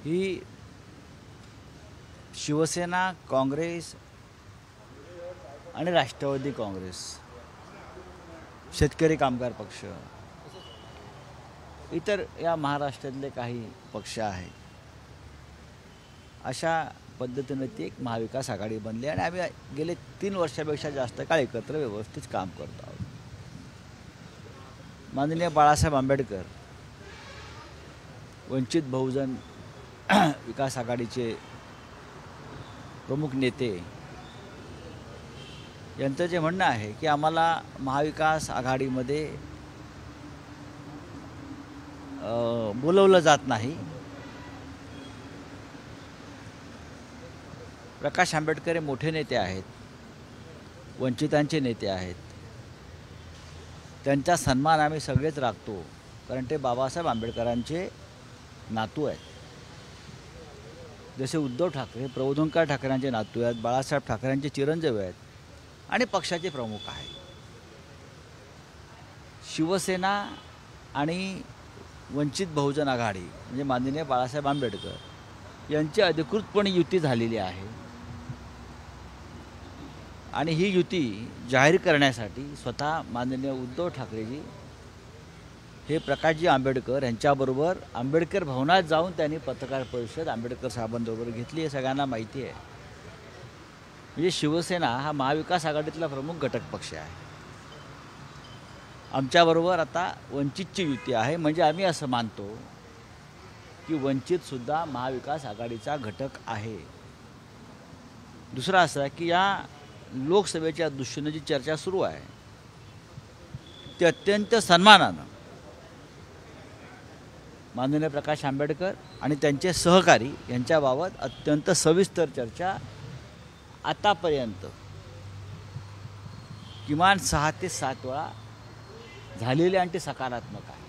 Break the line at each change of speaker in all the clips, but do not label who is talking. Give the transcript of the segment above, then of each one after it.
ही शिवसेना, काँग्रेस आणि राष्ट्रवादी काँग्रेस, शेतकरी कामगार पक्ष, इतर या महाराष्ट्रातले काही पक्ष आहेत, अशा पद्धतीने ती एक महाविकास आघाडी बनली आणि आम्ही गेले 3 वर्षापेक्षा जास्त काळ एकत्र व्यवस्थित काम करतो आहोत. माननीय बाळासाहेब आंबेडकर, वंचित बहुजन विकास आघाडीचे प्रमुख नेते यांचं जे म्हणणं आहे की आम्हाला महाविकास आघाडीमध्ये बोलवलं जात नाही. प्रकाश आंबेडकर हे मोठे नेते आहेत, वंचितांचे नेते आहेत, त्यांचा सन्मान आम्ही सगळेच राखतो, कारण ते बाबासाहेब आंबेडकरांचे नातू आहेत. जसे उद्धव ठाकरे प्रबोधनकार ठाकरेंचे नातू आहेत, बाळासाहेब ठाकरेंचे चिरंजीव आहेत आणि पक्षाचे प्रमुख आहेत. शिवसेना आणि वंचित बहुजन आघाडी म्हणजे माननीय बाळासाहेब आंबेडकर यांची अधिकृतपणे युती झालेली आहे आणि ही युती जाहीर करण्यासाठी स्वतः माननीय उद्धव ठाकरेजी हे प्रकाशजी आंबेडकर यांच्याबरोबर आंबेडकर भवनात जाऊन त्यांनी पत्रकार परिषद आंबेडकर साहेबांबरोबर घेतली, हे सगळ्यांना माहिती आहे. म्हणजे शिवसेना हा महाविकास आघाडीतला प्रमुख घटक पक्ष आहे. आमच्याबरोबर आता वंचितची युती आहे, म्हणजे आम्ही असं मानतो की वंचितसुद्धा महाविकास आघाडीचा घटक आहे. दुसरं असं की या लोकसभेच्या दृष्टीनं जी चर्चा सुरू आहे ती अत्यंत सन्मानानं माननीय प्रकाश आंबेडकर आणि त्यांचे सहकारी यांच्याबाबत अत्यंत सविस्तर चर्चा आतापर्यंत किमान 6 ते 7 वेळा झालेली आणि ती सकारात्मक आहे.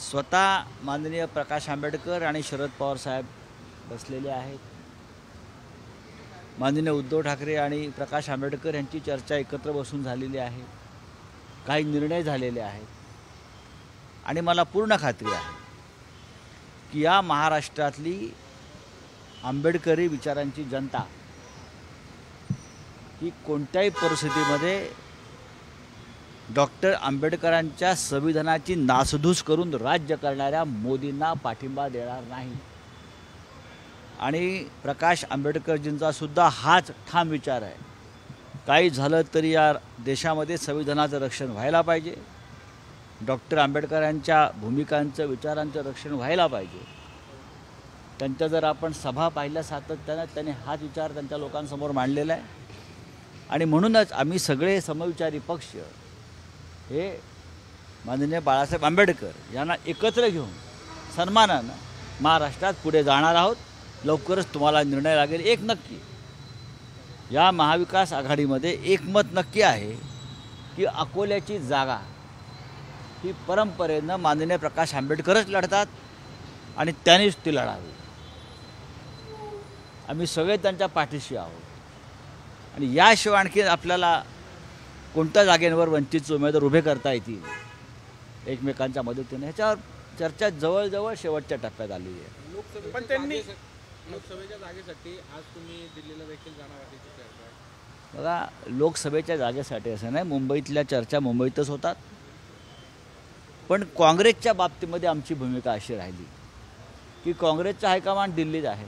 स्वतः माननीय प्रकाश आंबेडकर आणि शरद पवार साहेब बसलेले आहेत. माननीय उद्धव ठाकरे आणि प्रकाश आंबेडकर यांची चर्चा एकत्र बसून झालेली आहे. काही निर्णय झालेले आहेत आणि मला पूर्ण खात्री आहे की या महाराष्ट्रातली आंबेडकरी विचारांची जनता ही कोणत्याही परिस्थितीमध्ये डॉक्टर आंबेडकरांच्या संविधानाची नासधूस करून राज्य करणाऱ्या मोदींना पाठिंबा देणार नाही. आणि प्रकाश आंबेडकरजींचा सुद्धा हाच ठाम विचार आहे, काही झालं तरी या देशामध्ये संविधानाचं रक्षण व्हायला पाहिजे, डॉक्टर आंबेडकरांच्या भूमिकांचं विचारांचं रक्षण व्हायला पाहिजे. त्यांच्या जर आपण सभा पाहिल्या सातत्यानं त्यांनी हाच विचार त्यांच्या लोकांसमोर मांडलेला आहे. आणि म्हणूनच आम्ही सगळे समविचारी पक्ष हे माननीय बाळासाहेब आंबेडकर यांना एकत्र घेऊन सन्मानानं महाराष्ट्रात पुढे जाणार आहोत. लवकरच तुम्हाला निर्णय लागेल. एक नक्की या महाविकास आघाडीमध्ये एकमत नक्की आहे की अकोल्याची जागा ही परंपरेनं माननीय प्रकाश आंबेडकरच लढतात आणि त्यांनीच ती लढावी. आम्ही सगळे त्यांच्या पाठीशी आहोत आणि याशिवाय आणखी आपल्याला कोणत्या जागेवर वंचितचे उमेदवार उभे करता येतील एकमेकांच्या मदतीने, ह्याच्यावर चर्चा जवळजवळ शेवटच्या टप्प्यात आलेली आहे.
पण त्यांनी लोकसभेच्या जागेसाठी आज तुम्ही दिल्लीला देखील जाणार असल्याची चर्चा आहे.
बघा, लोकसभेच्या जागेसाठी असं नाही, मुंबईतल्या चर्चा मुंबईतच होतात. पण काँग्रेसच्या बाबतीमध्ये आमची भूमिका अशी राहिली की काँग्रेसचा हायकमांड दिल्लीत आहे.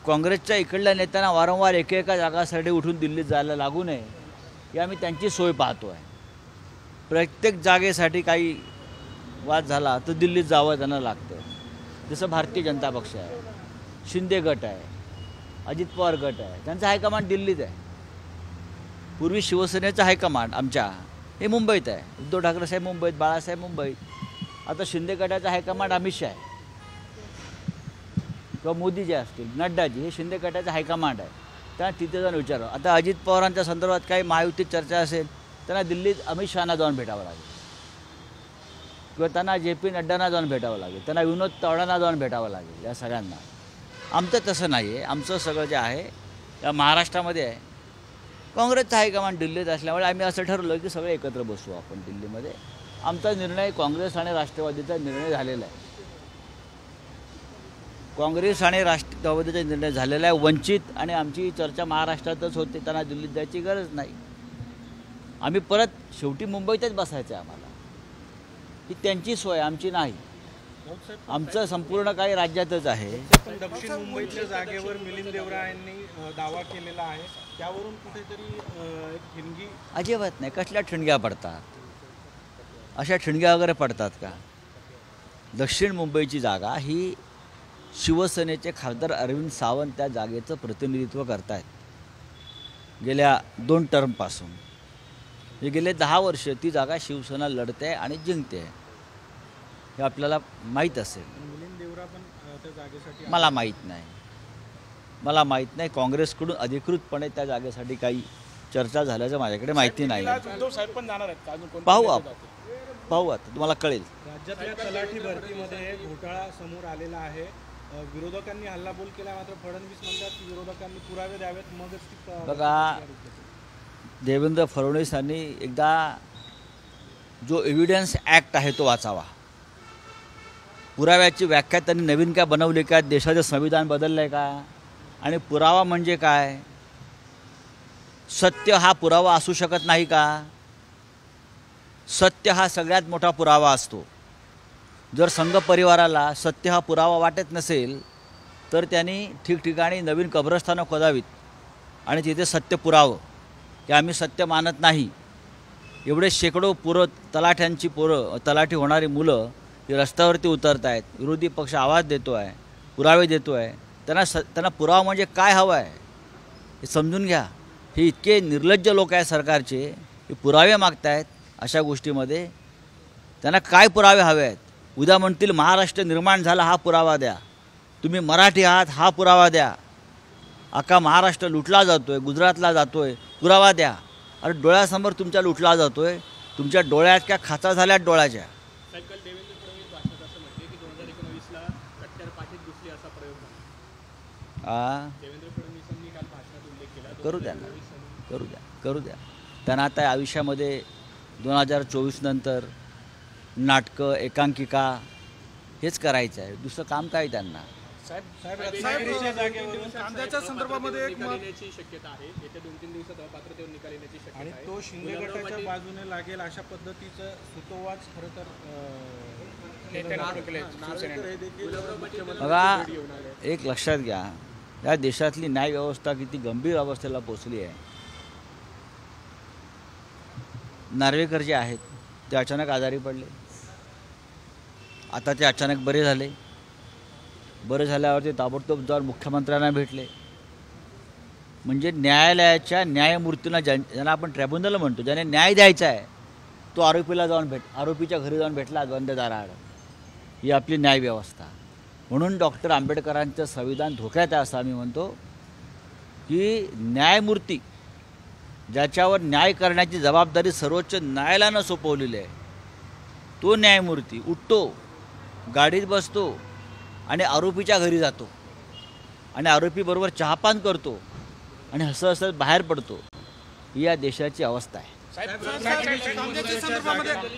काँग्रेसच्या इकडल्या नेत्यांना वारंवार एकेका जागासाठी उठून दिल्लीत जायला लागू नये ही आम्ही त्यांची सोय पाहतो आहे. प्रत्येक जागेसाठी काही वाद झाला तर दिल्लीत जावं त्यांना लागतं. जसं भारतीय जनता पक्ष आहे, शिंदे गट आहे, अजित पवार गट आहे, त्यांचा हायकमांड दिल्लीत आहे. पूर्वी शिवसेनेचं हायकमांड आमच्या हे मुंबईत आहे. उद्धव ठाकरे साहेब मुंबईत, बाळासाहेब मुंबईत. आता शिंदे गटाचा हायकमांड अमित शहा आहे किंवा मोदी जे असतील, नड्डाजी, हे शिंदे गटाचं हायकमांड आहे. त्यांना तिथे जाऊन विचारावं. आता अजित पवारांच्या संदर्भात काही महायुतीत चर्चा असेल त्यांना दिल्लीत अमित शहाना जाऊन भेटावं लागेल किंवा त्यांना JP नड्डांना जाऊन भेटावं लागेल, त्यांना विनोद तावडेंना जाऊन भेटावं लागेल. या सगळ्यांना आमचं तसं नाही आहे. आमचं सगळं जे आहे या महाराष्ट्रामध्ये आहे. काँग्रेसचं हायकमांड दिल्लीत असल्यामुळे आम्ही असं ठरवलं की सगळे एकत्र बसू आपण दिल्लीमध्ये. आमचा निर्णय काँग्रेस आणि राष्ट्रवादीचा निर्णय झालेला आहे. काँग्रेस आणि राष्ट्रवादीचा निर्णय झालेला आहे. वंचित आणि आमची चर्चा महाराष्ट्रातच होते, त्यांना दिल्लीत जायची गरज नाही. आम्ही परत शेवटी मुंबईतच बसायचं आहे. आम्हाला ही त्यांची सोय, आमची नाही. आमचं संपूर्ण काही राज्यातच आहे.
पण दक्षिण मुंबईतल्या जागेवर मिलिंद देवरा यांनी दावा केलेला आहे, त्यावरून कुठेतरी एक ठिणगी
अजिबात नाही. कसल्या ठिणग्या पडतात? अशा ठिणग्या वगैरे पडतात का? दक्षिण मुंबईची जागा ही शिवसेनेचे खासदार अरविंद सावंत त्या जागेचं प्रतिनिधित्व करतायत गेल्या 2 टर्मपासून. हे गेले 10 वर्ष ती जागा शिवसेना लढते आणि जिंकते, हे आपल्याला माहीत असेल.
मिलिंद देवरा पण त्या जागेसाठी
मला माहीत नाही. काँग्रेसकडून अधिकृतपणे त्या जागेसाठी काही चर्चा झाल्याचं माझ्याकडे माहिती नाही.
उद्धव साहेब पण जाणार आहेत का? अजून
पाहू आता तुम्हाला कळेल.
राज्यातल्या तलाठी भरतीमध्ये घोटाळा समोर आलेला आहे. विरोधकांनी हल्लाबोल केला, मात्र फडणवीस म्हणतात की विरोधकांनी पुरावे द्यावेत, मगच ती
बघा, देवेंद्र फडणवीस यांनी एकदा जो एव्हिडन्स ॲक्ट आहे तो वाचावा. पुराव्याची व्याख्या त्यांनी नवीन काय बनवली का? देशाचं संविधान बदललं आहे का? आणि पुरावा म्हणजे काय? सत्य हा पुरावा असू शकत नाही का? सत्य हा सगळ्यात मोठा पुरावा असतो. जर संघ परिवाराला सत्य हा पुरावा वाटत नसेल तर त्यांनी ठिकठिकाणी नवीन कब्रस्थानं खोदावीत आणि तिथे सत्य पुरावं की आम्ही सत्य मानत नाही. एवढे शेकडो तलाठी होणारी मुलं ती रस्त्यावरती उतरत आहेत, विरोधी पक्ष आवाज देतो आहे, पुरावे देतो आहे. त्यांना पुरावा म्हणजे काय हवं आहे हे समजून घ्या. हे इतके निर्लज्ज लोक आहे सरकारचे, हे पुरावे मागत आहेत. अशा गोष्टीमध्ये त्यांना काय पुरावे हवे आहेत? उद्या म्हणतील महाराष्ट्र निर्माण झाला, हा पुरावा द्या. तुम्ही मराठी आहात, हा पुरावा द्या. अख्खा महाराष्ट्र लुटला जातो आहे, गुजरातला जातो आहे, पुरावा द्या. अरे डोळ्यासमोर तुमच्या लुटला जातो आहे, तुमच्या डोळ्यात क्या खाचा झाल्यात डोळ्याच्या.
सायकल देवेंद्र फडणवीस भाषणात असं म्हटले की 2019ला कट्टर पाठीत घुसली असा प्रयोग झाला. देवेंद्र फडणवीसांनी काल भाषणात उल्लेख केला.
करू द्या. त्यांना आता आयुष्यामध्ये 2024 नंतर नाटकं, एकांकिका हेच करायचं आहे. दुसरं काम काय त्यांना?
कांद्याच्या संदर्भामध्ये एक निकाल शक्यता आहे. येत्या 2-3 दिवसात अपात्रतेवर निकाल येण्याची शक्यता आहे. आणि तो शिंदे गटाच्या बाजूने लागेल अशा पद्धतीचं सुतोवाच खरं तर
बघा, एक लक्षात घ्या, या देशातली न्यायव्यवस्था किती गंभीर अवस्थेला पोचली आहे. नार्वेकर जे आहेत ते अचानक आजारी पडले, आता ते अचानक बरे झाले. बरे झाल्यावर ते ताबडतोब जाऊन मुख्यमंत्र्यांना भेटले. म्हणजे न्यायालयाच्या न्यायमूर्तींना ज्यांना आपण ट्रिब्युनल म्हणतो, ज्याने न्याय द्यायचा आहे तो आरोपीच्या घरी जाऊन भेटला बंद दाराआड. ही आपली न्यायव्यवस्था. म्हणून डॉक्टर आंबेडकरांचं संविधान धोक्यात आहे असं आम्ही म्हणतो की न्यायमूर्ती ज्याच्यावर न्याय करण्याची जबाबदारी सर्वोच्च न्यायालयानं सोपवलेली आहे, तो न्यायमूर्ती उठतो, गाडीत बसतो आणि आरोपीच्या घरी जातो आणि आरोपीबरोबर चहापान करतो आणि हसत बाहेर पडतो. ही या देशाची अवस्था आहे.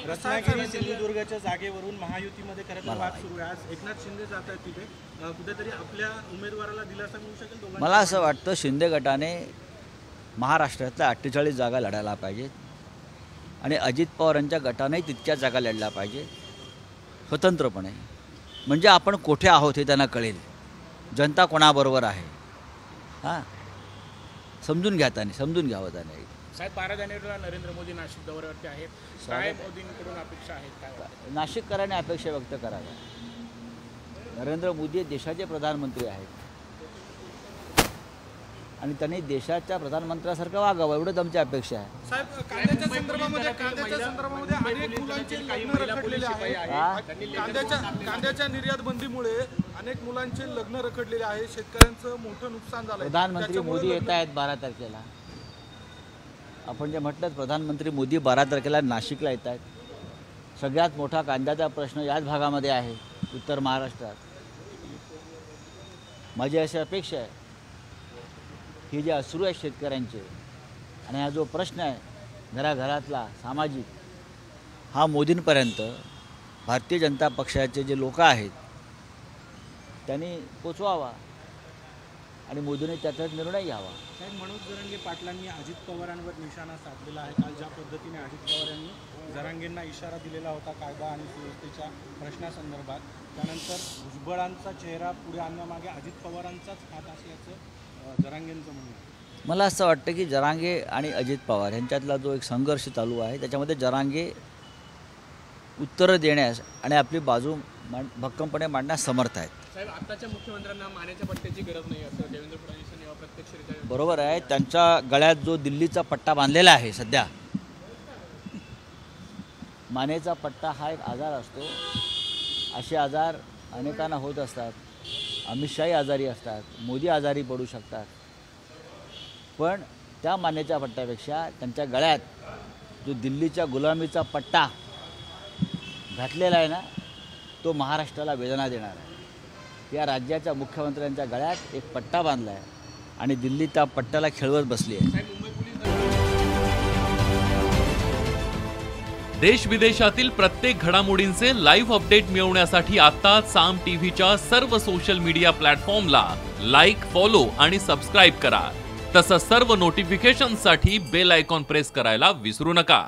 रत्नागिरी सिंधुदुर्गाच्या जागेवरून महायुतीमध्ये खरं तर वाद सुरू आहे. आज एकनाथ शिंदे जात आहेत तिथे, कुठेतरी आपल्या उमेदवाराला दिलासा मिळू शकेल?
मला असं वाटतं शिंदे गटाने महाराष्ट्रातल्या 48 जागा लढायला पाहिजेत आणि अजित पवारांच्या गटानेही तितक्या जागा लढल्या पाहिजेत स्वतंत्रपणे. म्हणजे आपण कुठे आहोत हे त्यांना कळेल, जनता कोणाबरोबर आहे. हां, समजून घ्यावं त्याने.
साहेब, 12 जानेवारीला नरेंद्र मोदी नाशिक दौऱ्यावरती आहेत. काय मोदींकडून अपेक्षा आहेत? काय
नाशिककरांनी अपेक्षा व्यक्त कराव्या. नरेंद्र मोदी देशाचे प्रधानमंत्री आहेत आणि त्यांनी देशाच्या प्रधानमंत्र्यासारखं वागावं, एवढंच आमची अपेक्षा आहे.
साहेब, कांद्याच्या संदर्भामध्ये अनेक मुलांचे लग्न रखडलेले आहे. कांद्याच्या निर्यात बंदीमुळे अनेक मुलांचे लग्न रखडलेले आहे. शेतकऱ्यांचं मोठं नुकसान झालं.
प्रधानमंत्री मोदी येत आहेत 12 तारखेला. आपण जे म्हटलं, प्रधानमंत्री मोदी 12 तारखेला नाशिकला येत आहेत. सगळ्यात मोठा कांद्याचा प्रश्न याच भागामध्ये आहे, उत्तर महाराष्ट्रात. माझी अशी अपेक्षा आहे की जे अश्रू आहेत शेतकऱ्यांचे आणि हा जो प्रश्न आहे घराघरातला सामाजिक, हा मोदींपर्यंत भारतीय जनता पक्षाचे जे लोक आहेत त्यांनी पोचवावा आणि मोदीने त्याचा निर्णय घ्यावा.
साहेब, मनोज जरांगे पाटलांनी अजित पवारांवर निशाणा साधलेला आहे. काल ज्या पद्धतीने अजित पवार यांनी जरांगेंना इशारा दिलेला होता कायदा आणि सुव्यवस्थेच्या प्रश्नासंदर्भात, त्यानंतर भुजबळांचा चेहरा पुढे आणण्यामागे अजित पवारांचाच हात असल्याचं जरांगेंचं म्हणणं आहे.
मला असं वाटतं की जरांगे आणि अजित पवार यांच्यातला जो एक संघर्ष चालू आहे त्याच्यामध्ये जरांगे उत्तरं देण्यास आणि आपली बाजू भक्कमपणे मांडण्यास समर्थ आहेत.
साहेब, आताच्या मुख्यमंत्र्यांना मानेच्या पट्ट्याची गरज नाही असं देवेंद्र फडणवीसांनी अप्रत्यक्षरित्या.
बरोबर आहे. त्यांच्या गळ्यात जो दिल्लीचा पट्टा बांधलेला आहे सध्या, मानेचा पट्टा हा एक आजार असतो. असे आजार अनेकांना होत असतात. अमित शहाही आजारी असतात, मोदी आजारी पडू शकतात. पण त्या मानेच्या पट्ट्यापेक्षा त्यांच्या गळ्यात जो दिल्लीच्या गुलामीचा पट्टा घातलेला आहे ना, तो महाराष्ट्राला वेदना देणार आहे. या राज्याच्या मुख्यमंत्र्यांच्या गळ्यात एक पट्टा बांधला आहे आणि दिल्ली त्या पट्ट्याला खेळवत बसली आहे.
देश विदेशातील प्रत्येक घडामोडींचे लाईव्ह अपडेट मिळवण्यासाठी आता साम टीव्हीच्या सर्व सोशल मीडिया प्लॅटफॉर्मला लाईक, फॉलो आणि सबस्क्राईब करा. तसंच सर्व नोटिफिकेशनसाठी बेल आयकॉन प्रेस करायला विसरू नका.